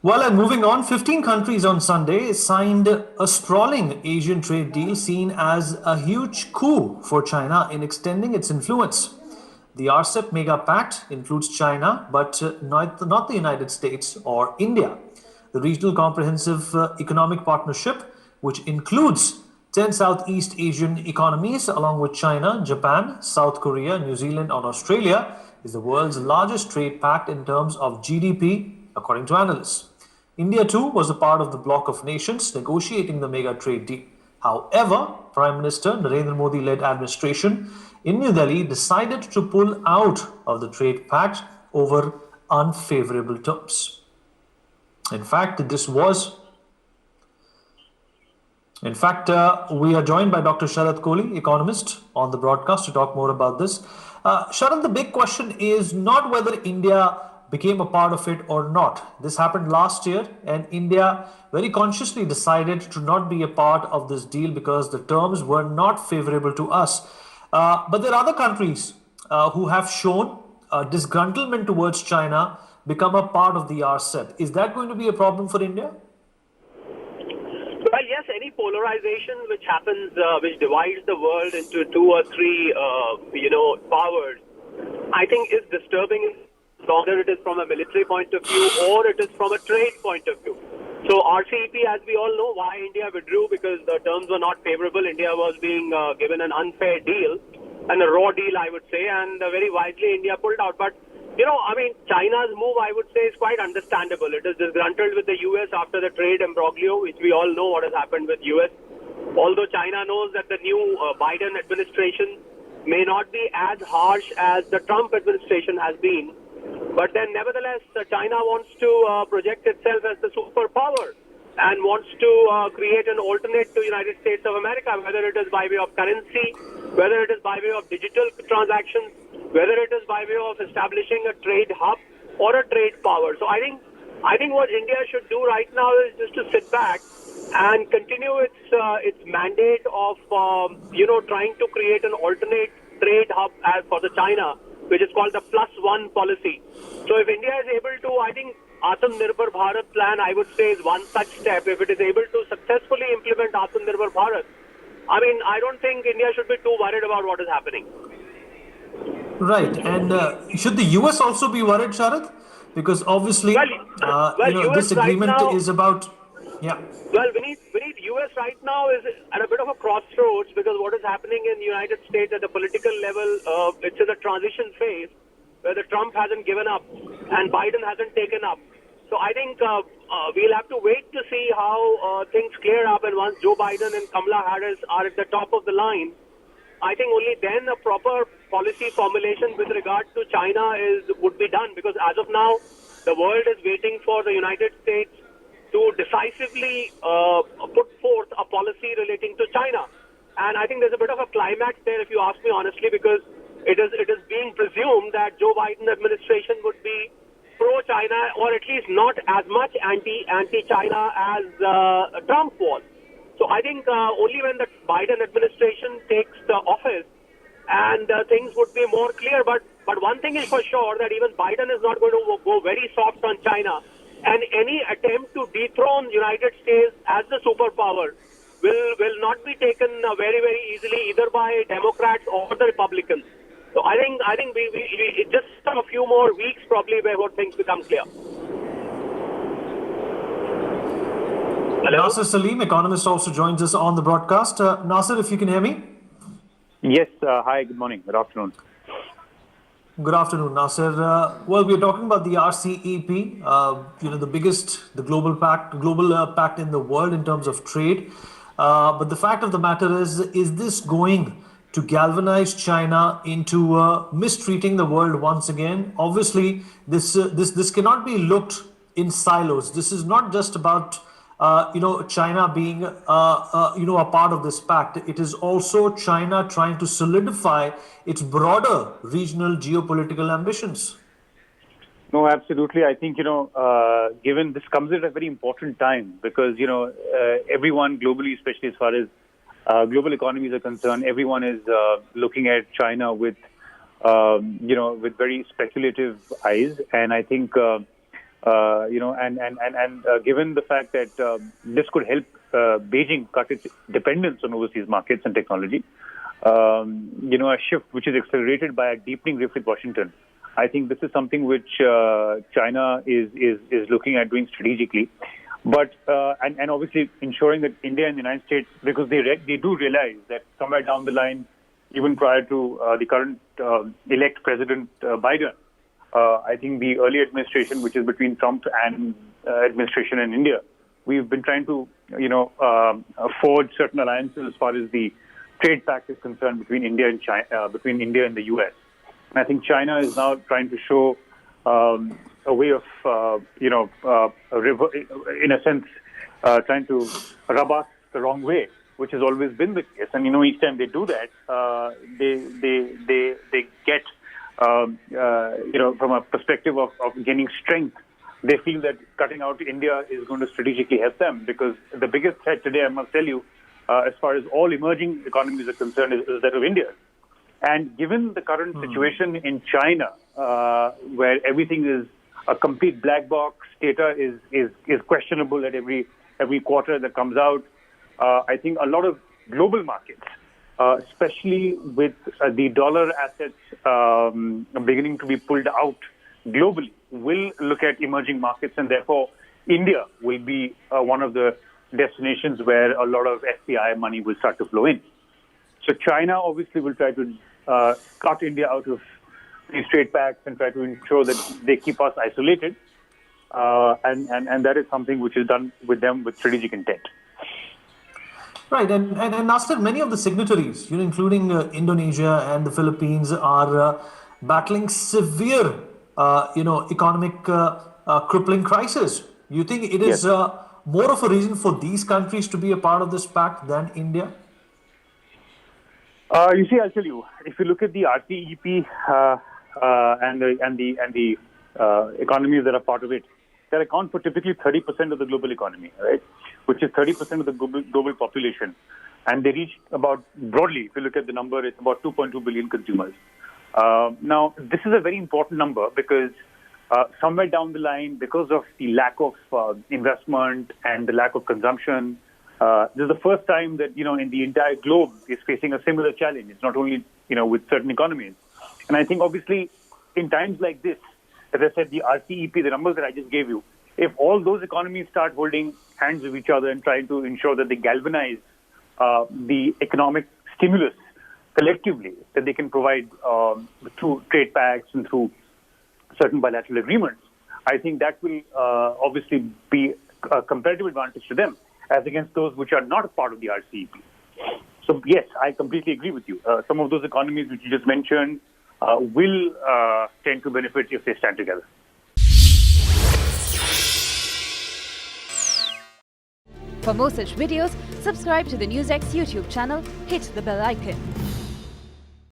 Well, and moving on, 15 countries on Sunday signed a sprawling Asian trade deal seen as a huge coup for China in extending its influence. The RCEP mega pact includes China, but not the United States or India. The Regional Comprehensive Economic Partnership, which includes 10 Southeast Asian economies along with China, Japan, South Korea, New Zealand, and Australia, is the world's largest trade pact in terms of GDP, according to analysts. India too was a part of the bloc of nations negotiating the mega trade deal. However, Prime Minister Narendra Modi-led administration in New Delhi decided to pull out of the trade pact over unfavorable terms. In fact, this was we are joined by Dr. Sharad Kohli, economist, on the broadcast to talk more about this. Sharad, the big question is not whether India became a part of it or not. This happened last year, and India very consciously decided to not be a part of this deal because the terms were not favorable to us. But there are other countries who have shown disgruntlement towards China become a part of the RCEP. Is that going to be a problem for India? Well, yes, any polarization which happens, which divides the world into two or three, powers, I think is disturbing, whether it is from a military point of view or it is from a trade point of view. So RCEP, as we all know, why India withdrew, because the terms were not favorable. India was being given an unfair deal, and a raw deal, I would say, and very wisely India pulled out. But China's move, I would say, is quite understandable. It is disgruntled with the US after the trade imbroglio, which we all know what has happened with US. Although China knows that the new Biden administration may not be as harsh as the Trump administration has been, but then nevertheless, China wants to project itself as the superpower and wants to create an alternate to United States of America, whether it is by way of currency, whether it is by way of digital transactions, whether it is by way of establishing a trade hub or a trade power. So I think what India should do right now is just to sit back and continue its mandate of trying to create an alternate trade hub for the China, which is called the +1 policy. So if India is able to, I think Atmanirbhar Bharat plan, I would say, is one such step. If it is able to successfully implement Atmanirbhar Bharat, I don't think India should be too worried about what is happening. Right, and should the US also be worried, Sharad? Because obviously, this agreement right now is about, yeah. Well, Vineet, US right now is at a bit of a crossroads, because what is happening in the United States at the political level, it's in a transition phase where the Trump hasn't given up and Biden hasn't taken up. So I think we'll have to wait to see how things clear up, and once Joe Biden and Kamala Harris are at the top of the line, I think only then a proper policy formulation with regard to China would be done, because as of now, the world is waiting for the United States to decisively put forth a policy relating to China. And I think there's a bit of a climax there, if you ask me honestly, because it is being presumed that Joe Biden administration would be pro-China, or at least not as much anti-China as Trump was. So I think only when the Biden administration takes the office and things would be more clear. But one thing is for sure, that even Biden is not going to go very soft on China. And any attempt to dethrone United States as the superpower will not be taken very, very easily, either by Democrats or the Republicans. So I think we just a few more weeks probably where things become clear. Hello? Nasser Salim, economist, also joins us on the broadcast. Nasser, if you can hear me. Yes. Hi. Good morning. Good afternoon. Good afternoon, Nasser. Well, we're talking about the RCEP, the global pact in the world in terms of trade. But the fact of the matter is this going to galvanize China into mistreating the world once again? Obviously, this cannot be looked in silos. This is not just about China being a part of this pact. It is also China trying to solidify its broader regional geopolitical ambitions. No, absolutely. I think, given this comes at a very important time, because, everyone globally, especially as far as global economies are concerned, everyone is looking at China with very speculative eyes. And I think Given the fact that this could help Beijing cut its dependence on overseas markets and technology, a shift which is accelerated by a deepening rift with Washington. I think this is something which China is looking at doing strategically, but and obviously ensuring that India and the United States, because they do realize that somewhere down the line, even prior to the current elect President Biden, I think the early administration, which is between Trump and administration in India, we've been trying to forge certain alliances as far as the trade pact is concerned between India and China, between India and the US. And I think China is now trying to show a way of, in a sense, trying to rub us the wrong way, which has always been the case. And each time they do that, they get, from a perspective of gaining strength, they feel that cutting out India is going to strategically help them, because the biggest threat today, I must tell you, as far as all emerging economies are concerned, is that of India. And given the current situation in China, where everything is a complete black box, data is questionable at every quarter that comes out, I think a lot of global markets, especially with the dollar assets beginning to be pulled out globally, will look at emerging markets, and therefore India will be one of the destinations where a lot of FPI money will start to flow in. So China obviously will try to cut India out of these trade pacts and try to ensure that they keep us isolated, and that is something which is done with them with strategic intent. Right, and Nasser, many of the signatories, including Indonesia and the Philippines, are battling severe, economic crippling crisis. You think it is more of a reason for these countries to be a part of this pact than India? You see, I'll tell you. If you look at the RCEP and the economies that are part of it, that account for typically 30% of the global economy, right? Which is 30% of the global population. And they reach about, broadly, if you look at the number, it's about 2.2 billion consumers. Now, this is a very important number because somewhere down the line, because of the lack of investment and the lack of consumption, this is the first time that, in the entire globe is facing a similar challenge. It's not only, with certain economies. And I think, obviously, in times like this, as I said, the RCEP, the numbers that I just gave you, if all those economies start holding hands with each other and trying to ensure that they galvanize the economic stimulus collectively that they can provide through trade pacts and through certain bilateral agreements, I think that will obviously be a comparative advantage to them as against those which are not a part of the RCEP. So, yes, I completely agree with you. Some of those economies which you just mentioned will tend to benefit if they stand together. For more such videos, subscribe to the NewsX YouTube channel, hit the bell icon.